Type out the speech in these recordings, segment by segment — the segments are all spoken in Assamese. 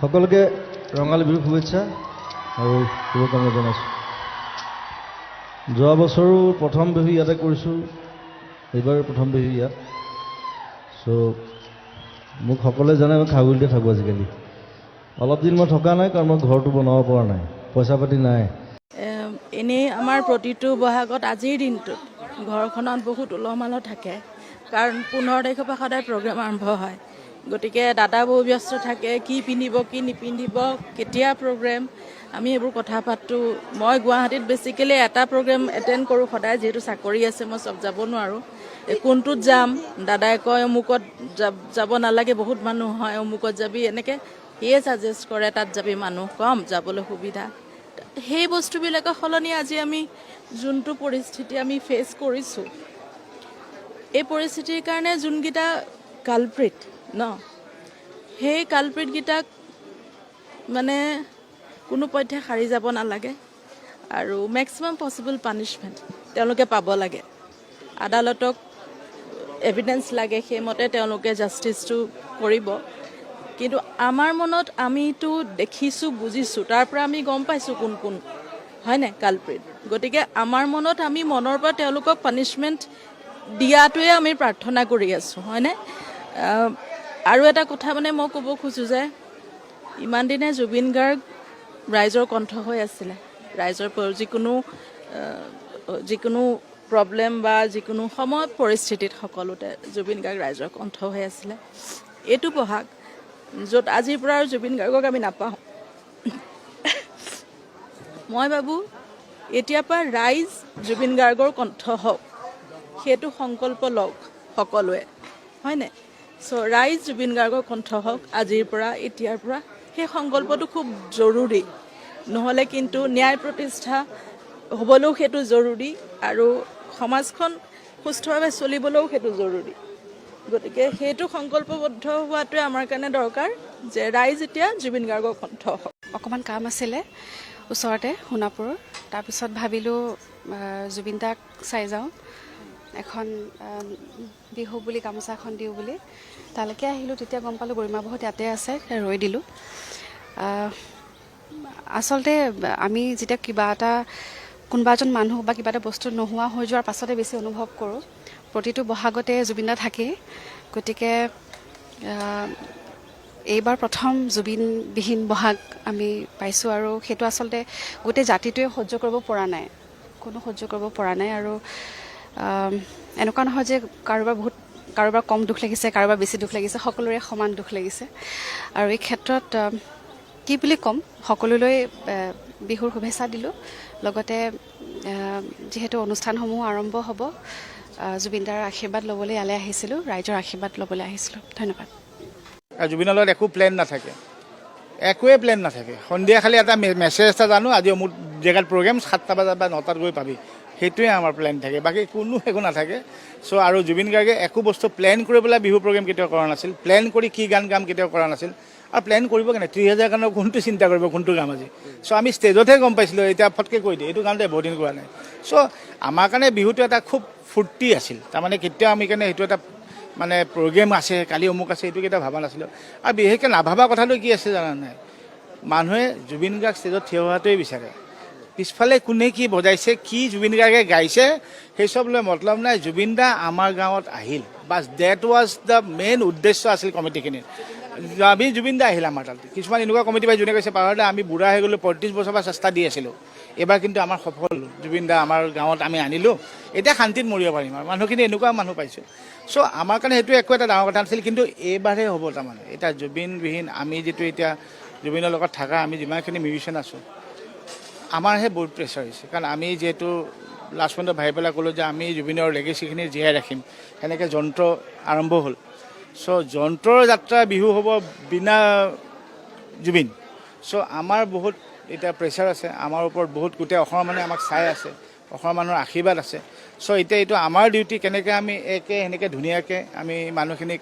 সকলোকে ৰঙালী বিহুৰ শুভেচ্ছা আৰু শুভকামনা জনাইছোঁ। যোৱা বছৰো প্ৰথম বিহু ইয়াতে কৰিছোঁ, এইবাৰ প্ৰথম বিহু ইয়াত। চ' মোক সকলোৱে জানে মই খাগুলিতে থাকোঁ আজিকালি। অলপ দিন মই থকা নাই কাৰণ মই ঘৰটো বনাব পৰা নাই, পইচা পাতি নাই। এনেই আমাৰ প্ৰতিটো বহাগত আজিৰ দিনটোত ঘৰখনত বহুত উলহ মালহ থাকে, কাৰণ 15 তাৰিখৰ পৰা সদায় প্ৰগ্ৰেম আৰম্ভ হয়। গতিকে দাদা বহু ব্যস্ত থাকে, কি পিন্ধিব কি নিপিন্ধিব, কেতিয়া প্ৰগ্ৰেম, আমি এইবোৰ কথা পাতোঁ। মই গুৱাহাটীত বেছিকেলি এটা প্ৰগ্ৰেম এটেণ্ড কৰোঁ সদায়, যিহেতু চাকৰি আছে মই চব যাব নোৱাৰোঁ। কোনটোত যাম, দাদাই কয় অমুকত যাব নালাগে, বহুত মানুহ হয়, অমুকত যাবি, এনেকৈ সিয়ে ছাজেষ্ট কৰে, তাত যাবি মানুহ কম, যাবলৈ সুবিধা। সেই বস্তুবিলাকৰ সলনি আজি আমি যোনটো পৰিস্থিতি আমি ফেচ কৰিছোঁ, এই পৰিস্থিতিৰ কাৰণে যোনকেইটা কালপ্ৰিট সেই কালপ্ৰিটকেইটাক মানে কোনো পধ্যে সাৰি যাব নালাগে আৰু মেক্সিমাম পচিবল পানিছমেণ্ট তেওঁলোকে পাব লাগে। আদালতক এভিডেঞ্চ লাগে, সেইমতে তেওঁলোকে জাষ্টিছটো কৰিব। কিন্তু আমাৰ মনত আমিতো দেখিছোঁ বুজিছোঁ, তাৰ পৰা আমি গম পাইছোঁ কোন কোন হয়নে কালপ্ৰিট। গতিকে আমাৰ মনত আমি মনৰ পৰা তেওঁলোকক পানিছমেণ্ট দিয়াটোৱে আমি প্ৰাৰ্থনা কৰি আছোঁ, হয়নে। আৰু এটা কথা মানে মই ক'ব খোজোঁ যে ইমান দিনে জুবিন গাৰ্গ ৰাইজৰ কণ্ঠ হৈ আছিলে, ৰাইজৰ যিকোনো প্ৰব্লেম বা যিকোনো সময় পৰিস্থিতিত সকলোতে জুবিন গাৰ্গ ৰাইজৰ কণ্ঠ হৈ আছিলে। এইটো বহাগ য'ত আজিৰ পৰা আৰু জুবিন গাৰ্গক আমি নাপাওঁ, মই ভাবোঁ এতিয়াৰ পৰা ৰাইজ জুবিন গাৰ্গৰ কণ্ঠ হওক, সেইটো সংকল্প লওক সকলোৱে, হয়নে। চ' ৰাইজ জুবিন গাৰ্গৰ কণ্ঠ হওক আজিৰ পৰা, এতিয়াৰ পৰা। সেই সংকল্পটো খুব জৰুৰী, নহ'লে কিন্তু ন্যায় প্ৰতিষ্ঠা হ'বলৈও সেইটো জৰুৰী আৰু সমাজখন সুস্থভাৱে চলিবলৈও সেইটো জৰুৰী। গতিকে সেইটো সংকল্পবদ্ধ হোৱাটোৱে আমাৰ কাৰণে দৰকাৰ যে ৰাইজ এতিয়া জুবিন গাৰ্গৰ কণ্ঠ হওক। অকণমান কাম আছিলে ওচৰতে সোণাপুৰৰ, তাৰপিছত ভাবিলোঁ জুবিন দাক চাই যাওঁ, এখন বিহু বুলি গামোচা এখন দিওঁ বুলি তালৈকে আহিলোঁ। তেতিয়া গম পালোঁ গৰিমা বহুত ইয়াতে আছে, ৰৈ দিলোঁ। আচলতে আমি যেতিয়া কিবা এটা কোনোবা এজন মানুহ বা কিবা এটা বস্তু নোহোৱা হৈ যোৱাৰ পাছতে বেছি অনুভৱ কৰোঁ। প্ৰতিটো বহাগতে জুবিন দা থাকেই, গতিকে এইবাৰ প্ৰথম জুবিনবিহীন বহাগ আমি পাইছোঁ আৰু সেইটো আচলতে গোটেই জাতিটোৱে সহ্য কৰিব পৰা নাই, কোনো সহ্য কৰিব পৰা নাই। আৰু এনেকুৱা নহয় যে কাৰোবাৰ কম দুখ লাগিছে, কাৰোবাৰ বেছি দুখ লাগিছে, সকলোৰে সমান দুখ লাগিছে। আৰু এই ক্ষেত্ৰত কি বুলি ক'ম, সকলোলৈ বিহুৰ শুভেচ্ছা দিলোঁ। লগতে যিহেতু অনুষ্ঠানসমূহ আৰম্ভ হ'ব, জুবিন দাৰ আশীৰ্বাদ ল'বলৈ ইয়ালৈ আহিছিলোঁ, ৰাইজৰ আশীৰ্বাদ ল'বলৈ আহিছিলোঁ। ধন্যবাদ। জুবিনৰ লগত একো প্লেন নাথাকে, একোৱে প্লেন নাথাকে। সন্ধিয়া খালি এটা মেছেজ এটা জানো, আজি অমুক জেগাত প্ৰগ্ৰেম 7টা বজাত বা 9টাত গৈ পাবি, সেইটোৱে আমাৰ প্লেন থাকে, বাকী কোনো একো নাথাকে। চ' আৰু জুবিন গাৰ্গে একো বস্তু প্লেন কৰি পেলাই বিহু প্ৰগ্ৰেম কেতিয়াও কৰা নাছিল, প্লেন কৰি কি গান গাম কেতিয়াও কৰা নাছিল। আৰু প্লেন কৰিব কেনে 30,000 গানৰ কোনটো চিন্তা কৰিব, কোনটো গাম আজি। চ' আমি ষ্টেজতহে গম পাইছিলোঁ, এতিয়া ফটকৈ কৈ দিয়ে এইটো গানতে বহুত দিন গোৱা নাই। চ' আমাৰ কাৰণে বিহুটো এটা খুব ফূৰ্তি আছিল, তাৰমানে কেতিয়াও আমি কাৰণে সেইটো এটা মানে প্ৰগ্ৰেম আছে, কালি অমুক আছে, এইটো কেতিয়াও ভবা নাছিলোঁ। আৰু বিশেষকৈ নাভাবা কথাটো কি আছে জানা নাই, মানুহে জুবিন গাৰ্গ ষ্টেজত থিয় হোৱাটোৱে বিচাৰে, পিছফালে কোনে কি বজাইছে, কি জুবিন গাৰ্গে গাইছে, সেই চব লৈ মতলব নাই। জুবিন দা আমাৰ গাঁৱত আহিল, bus that was the main উদ্দেশ্য আছিল কমিটিখিনিৰ। আমি জুবিন দা আহিল আমাৰ তাত। কিছুমান এনেকুৱা কমিটি পাই যোনে কৈছে পাহাৰ দা আমি বুঢ়া হৈ গ'লোঁ, 35 বছৰ পৰা চেষ্টা দি আছিলোঁ, এইবাৰ কিন্তু আমাৰ সফল জুবিন দা আমাৰ গাঁৱত আমি আনিলোঁ, এতিয়া শান্তিত মৰিব পাৰিম। আৰু মানুহখিনি এনেকুৱা মানুহ পাইছোঁ। চ' আমাৰ কাৰণে সেইটো একো এটা ডাঙৰ কথা নাছিল, কিন্তু এইবাৰহে হ'ব। তাৰমানে এতিয়া জুবিনবিহীন আমি যিটো এতিয়া জুবিনৰ লগত থকা আমি যিমানখিনি মিউজিচিয়ান আছোঁ, আমাৰহে বহুত প্ৰেছাৰ হৈছে। কাৰণ আমি যিহেতু লাষ্ট পইণ্টত ভাবি পেলাই ক'লোঁ যে আমি জুবিনৰ লেগেচিখিনি জীয়াই ৰাখিম, সেনেকৈ যন্ত্ৰ আৰম্ভ হ'ল। চ' যন্ত্ৰৰ যাত্ৰা বিহু হ'ব বিনা জুবিন। চ' আমাৰ বহুত এতিয়া প্ৰেছাৰ আছে আমাৰ ওপৰত, বহুত গোটেই অসমৰ মানুহে আমাক চাই আছে, অসমৰ মানুহৰ আশীৰ্বাদ আছে। চ' এতিয়া এইটো আমাৰ ডিউটি, কেনেকৈ আমি সেনেকৈ ধুনীয়াকৈ আমি মানুহখিনিক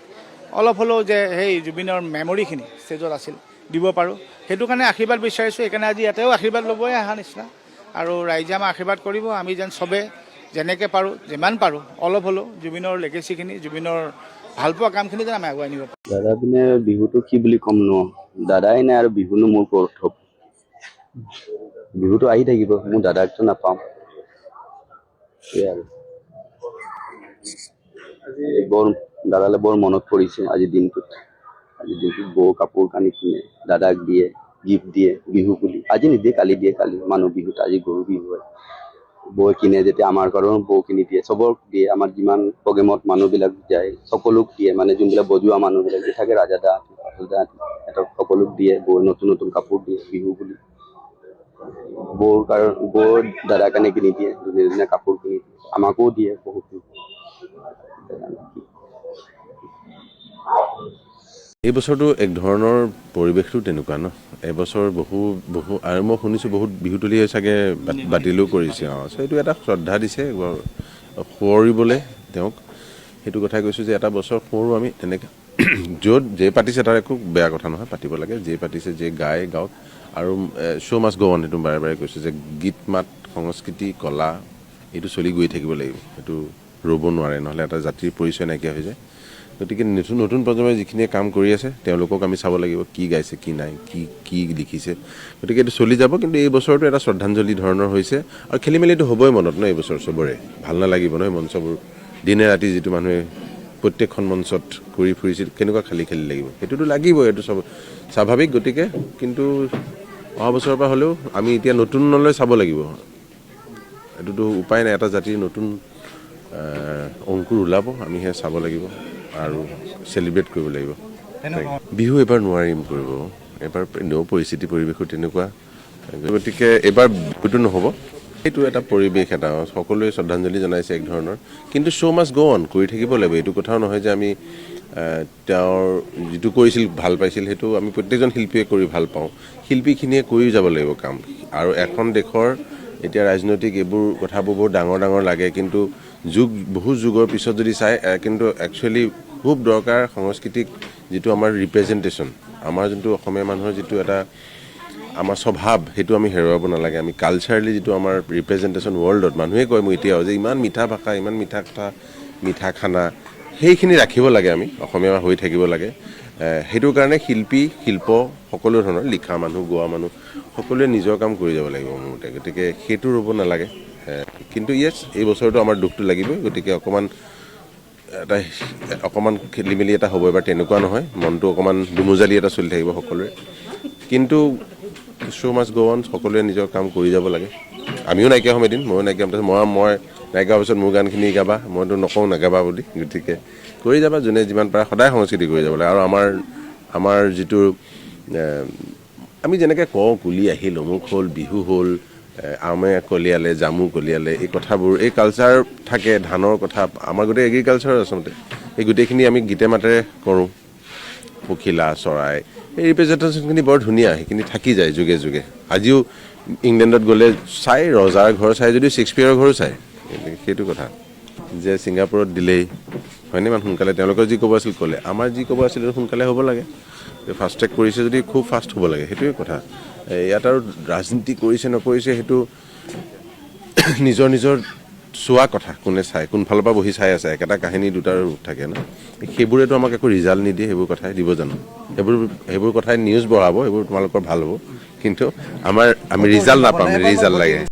অলপ হ'লেও যে সেই জুবিনৰ মেমৰিখিনি ষ্টেজত আছিল দিব পাৰোঁ, সেইটো কাৰণে আশীৰ্বাদ বিচাৰিছোঁ। সেইকাৰণে আজি ইয়াতেও আশীৰ্বাদ ল'বই অহা নিচিনা, আৰু ৰাইজে আমাক আশীৰ্বাদ কৰিব। আমি যেন চবে যেনেকৈ পাৰোঁ, যিমান পাৰোঁ অলপ হ'লেও জুবিনৰ লেগেচিখিনি, জুবিনৰ ভাল পোৱা কামখিনি যেন আমি আগুৱাই নিব পাৰোঁ। দাদা পিনে বিহুটো কি বুলি ক'ম ন, দাদাই নাই আৰু বিহুনো মোৰ কৰ্তব্য। বিহুটো আহি থাকিব, মোৰ দাদাকতো নাপাওঁ, সেয়াই আৰু। বৰ দাদালৈ বৰ মনত পৰিছে আজিৰ দিনটোত। বৌ কাপোৰ কানি কিনে, দাদাক দিয়ে, গিফ্ট দিয়ে বিহু বুলি। আজি নিদিয়ে, কালি দিয়ে, কালি মানুহ বিহুত, আজি গৰু বিহু হয়। বৌ কিনে যেতিয়া আমাৰ ঘৰৰ বৌ কিনি দিয়ে, চবক দিয়ে। আমাৰ যিমান প্ৰগ্ৰেমত মানুহবিলাক যায় সকলোক দিয়ে, মানে যোনবিলাক বজোৱা মানুহবিলাক যে থাকে, ৰাজা দা সিহঁতক সকলোক দিয়ে। বৌ নতুন নতুন কাপোৰ দিয়ে বিহু বুলি। বৌৰ দাদাৰ কাৰণে কিনি দিয়ে, ধুনীয়া ধুনীয়া কাপোৰ কিনি দিয়ে, আমাকো দিয়ে বহুত। এই বছৰটো এক ধৰণৰ পৰিৱেশটো তেনেকুৱা ন, এবছৰ বহু আৰু মই শুনিছোঁ বহুত বিহুতলীয়ে চাগে বাতিলো কৰিছে। এইটো এটা শ্ৰদ্ধা দিছে সোঁৱৰিবলৈ তেওঁক, সেইটো কথাই কৈছোঁ যে এটা বছৰ সোঁৱৰোঁ আমি তেনেকৈ। য'ত যে পাতিছে তাৰ একো বেয়া কথা নহয়, পাতিব লাগে। যে পাতিছে যে গাওক, আৰু শ্ব' মাষ্ট গ' অন, সেইটো বাৰে বাৰে কৈছোঁ যে গীত মাত সংস্কৃতি কলা এইটো চলি গৈ থাকিব লাগিব, সেইটো ৰ'ব নোৱাৰে, নহ'লে এটা জাতিৰ পৰিচয় নাইকিয়া হৈ যায়। গতিকে নতুন প্ৰজন্মই যিখিনিয়ে কাম কৰি আছে তেওঁলোকক আমি চাব লাগিব, কি গাইছে কি নাই, কি লিখিছে। গতিকে এইটো চলি যাব, কিন্তু এই বছৰটো এটা শ্ৰদ্ধাঞ্জলি ধৰণৰ হৈছে। আৰু খেলি মেলিটো হ'বই মনত ন, এই বছৰ চবৰে ভাল নালাগিব নহয় মঞ্চবোৰ। দিনে ৰাতি যিটো মানুহে প্ৰত্যেকখন মঞ্চত ঘূৰি ফুৰিছিল, কেনেকুৱা খালী লাগিব, সেইটোতো লাগিবই, এইটো চব স্বাভাৱিক। গতিকে কিন্তু অহা বছৰৰ পৰা হ'লেও আমি এতিয়া নতুনলৈ চাব লাগিব, এইটোতো উপায় নাই। এটা জাতিৰ নতুন অংকুৰ ওলাব, আমি সেয়া চাব লাগিব আৰু চেলিব্ৰেট কৰিব লাগিব। বিহু এবাৰ নোৱাৰিম কৰিব, এবাৰ এনেও পৰিস্থিতি পৰিৱেশো তেনেকুৱা, গতিকে এইবাৰ বিহুটো নহ'ব। সেইটো এটা পৰিৱেশ, এটা সকলোৱে শ্ৰদ্ধাঞ্জলি জনাইছে এক ধৰণৰ, কিন্তু শ্ব' মাষ্ট গ' অন, কৰি থাকিব লাগিব। এইটো কথাও নহয় যে আমি তেওঁৰ যিটো কৰিছিল ভাল পাইছিল, সেইটো আমি প্ৰত্যেকজন শিল্পীয়ে কৰি ভাল পাওঁ। শিল্পীখিনিয়ে কৰি যাব লাগিব কাম। আৰু এখন দেশৰ এতিয়া ৰাজনৈতিক এইবোৰ কথাবোৰ বহুত ডাঙৰ ডাঙৰ লাগে, কিন্তু বহু যুগৰ পিছত যদি চাই, কিন্তু একচুৱেলি খুব দৰকাৰ সাংস্কৃতিক যিটো আমাৰ ৰিপ্ৰেজেণ্টেশ্যন, আমাৰ যোনটো অসমীয়া মানুহৰ যিটো এটা আমাৰ স্বভাৱ, সেইটো আমি হেৰুৱাব নালাগে। আমি কালচাৰেলি যিটো আমাৰ ৰিপ্ৰেজেণ্টেশ্যন ৱৰ্ল্ডত, মানুহে কয় মোৰ এতিয়াও যে ইমান মিঠা ভাষা, ইমান মিঠা কথা, মিঠা খানা, সেইখিনি ৰাখিব লাগে। আমি অসমীয়া হৈ থাকিব লাগে। সেইটোৰ কাৰণে শিল্প সকলো ধৰণৰ লিখা মানুহ, গোৱা মানুহ সকলোৱে নিজৰ কাম কৰি যাব লাগিব মোৰ মতে। গতিকে সেইটো ৰ'ব নালাগে। কিন্তু এই বছৰটো আমাৰ দুখটো লাগিবই। গতিকে অকণমান খেলি মেলি এটা হ'ব, এবাৰ তেনেকুৱা নহয়, মনটো অকণমান দুমোজালি এটা চলি থাকিব সকলোৰে। কিন্তু শ্ব' মাষ্ট গ' অন, সকলোৱে নিজৰ কাম কৰি যাব লাগে। আমিও নাইকিয়া হ'ম এদিন, ময়ো নাইকিয়া হ'ম। মই নাইকিয়া হোৱাৰ পিছত মোৰ গানখিনি গাবা, মইতো নকওঁ নাগাবা বুলি। গতিকে কৰি যাবা, যোনে যিমান পাৰে সদায় সংস্কৃতি কৰি যাব লাগে। আৰু আমাৰ যিটো আমি যেনেকৈ কওঁ, কুলি আহিল, অমুক হ'ল, বিহু হ'ল, আমে কলিয়ালে, জামু কলিয়ালে, এই কথাবোৰ, এই কালচাৰ থাকে, ধানৰ কথা, আমাৰ গোটেই এগ্ৰিকালচাৰ আচলতে এই গোটেইখিনি আমি গীতে মাতেৰে কৰোঁ। পখিলা, চৰাই, এই ৰিপ্ৰেজেণ্টেশ্যনখিনি বৰ ধুনীয়া, সেইখিনি থাকি যায় যুগে যুগে। আজিও ইংলেণ্ডত গ'লে চাই, ৰজাৰ ঘৰ চাই যদিও শ্বেক্সপিয়াৰৰ ঘৰো চায়, সেইটো কথা। যে ছিংগাপুৰত দিলেই হয়নে ইমান সোনকালে, তেওঁলোকৰ যি ক'ব আছিল ক'লে, আমাৰ যি ক'ব আছিল সোনকালে হ'ব লাগে। ফাষ্ট ট্ৰেক কৰিছে যদি খুব ফাষ্ট হ'ব লাগে, সেইটোৱে কথা। ইয়াত আৰু ৰাজনীতি কৰিছে নকৰিছে, সেইটো নিজৰ চোৱা কথা, কোনে চায়, কোনফালৰ পৰা বহি চাই আছে। একেটা কাহিনী দুটাৰ ৰূপ থাকে ন, সেইবোৰেতো আমাক একো ৰিজাল্ট নিদিয়ে। সেইবোৰ কথাই দিব জানো? সেইবোৰ কথাই নিউজ বঢ়াব, সেইবোৰ তোমালোকৰ ভাল হ'ব, কিন্তু আমি ৰিজাল্ট নাপাম, ৰিজাল্ট লাগে।